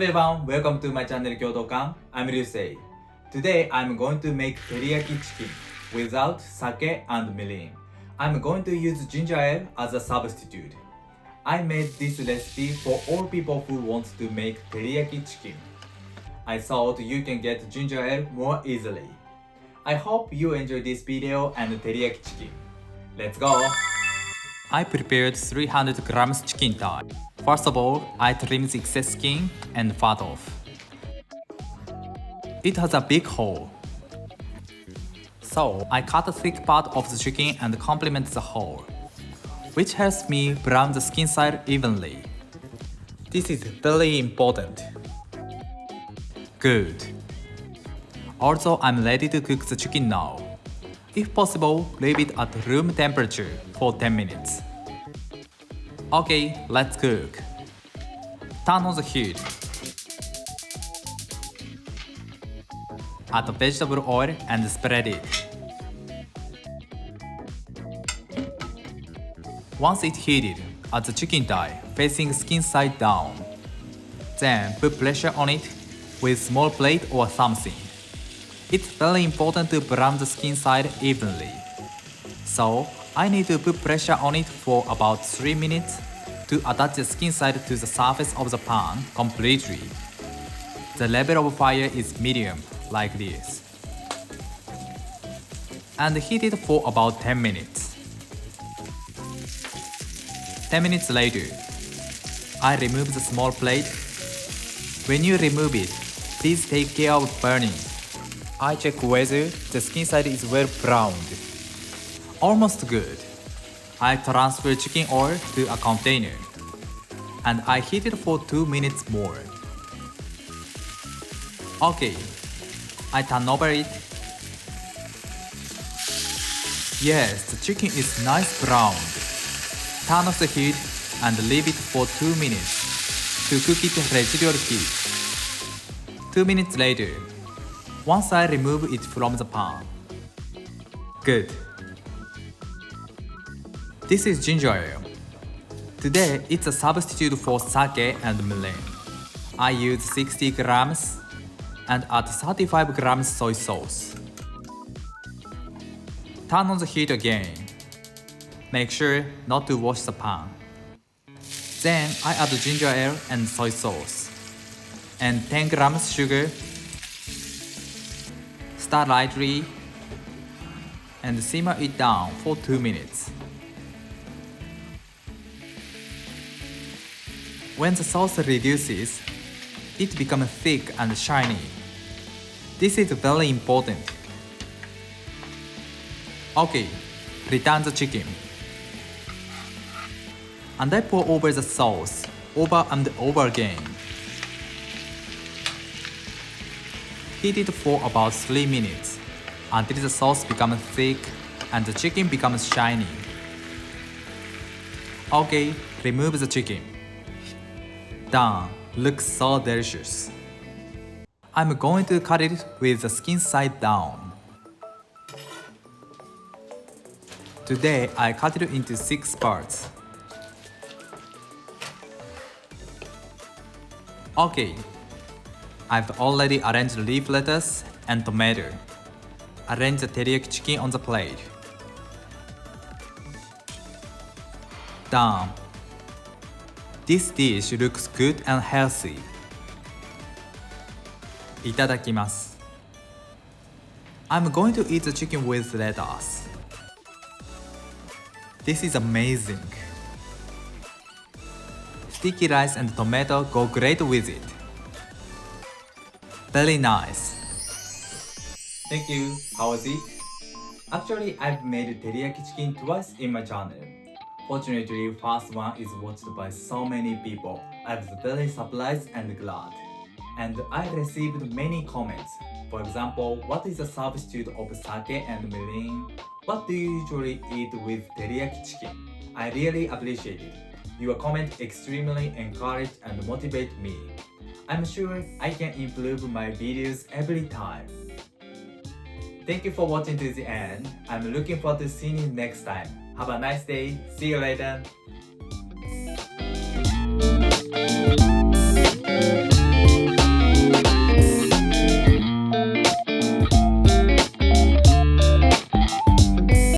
everyone, welcome to my channel Kyotokan. I'm Ryusei. Today I'm going to make teriyaki chicken without sake and mirin. I'm going to use ginger ale as a substitute. I made this recipe for all people who want to make teriyaki chicken. I thought you can get ginger ale more easily. I hope you enjoy this video and teriyaki chicken. Let's go! I prepared 300 grams chicken thigh. First of all, I trimmed the excess skin and fat off. It has a big hole, so I cut a thick part of the chicken and complement the hole, which helps me brown the skin side evenly. This is very important. Good. Also, I'm ready to cook the chicken now. If possible, leave it at room temperature for 10 minutes. Okay, let's cook. Turn on the heat. Add vegetable oil and spread it. Once it's heated, add the chicken thigh facing skin side down. Then put pressure on it with small plate or something. It's very important to brown the skin side evenly. So, I need to put pressure on it for about 3 minutes to attach the skin side to the surface of the pan completely. The level of fire is medium, like this. And heat it for about 10 minutes. 10 minutes later, I remove the small plate. When you remove it, please take care of burning. I check whether the skin side is well browned. Almost good. I transfer chicken oil to a container. And I heat it for 2 minutes more. Okay. I turn over it. Yes, the chicken is nice browned. Turn off the heat and leave it for 2 minutes to cook it at residual heat. 2 minutes later, once I remove it from the pan. Good. This is ginger ale. Today, it's a substitute for sake and mirin. I use 60 grams and add 35 grams soy sauce. Turn on the heat again. Make sure not to wash the pan. Then I add ginger ale and soy sauce. And 10 grams sugar. Stir lightly and simmer it down for 2 minutes. When the sauce reduces, it becomes thick and shiny. This is very important. Okay, return the chicken. And I pour over the sauce, over and over again. Heat it for about 3 minutes, until the sauce becomes thick and the chicken becomes shiny. Okay, remove the chicken. Done. Looks so delicious. I'm going to cut it with the skin side down. Today, I cut it into 6 parts. Okay. I've already arranged leaf lettuce and tomato. Arrange the teriyaki chicken on the plate. Done. This dish looks good and healthy. いただきます。I'm going to eat the chicken with lettuce. This is amazing. Sticky rice and tomato go great with it. Very nice. Thank you. How was it? Actually, I've made teriyaki chicken twice in my channel. Fortunately, first one is watched by so many people. I was very surprised and glad. And I received many comments. For example, what is the substitute of sake and mirin? What do you usually eat with teriyaki chicken? I really appreciate it. Your comment extremely encourage and motivate me. I'm sure I can improve my videos every time. Thank you for watching to the end. I'm looking forward to seeing you next time. Have a nice day. See you later.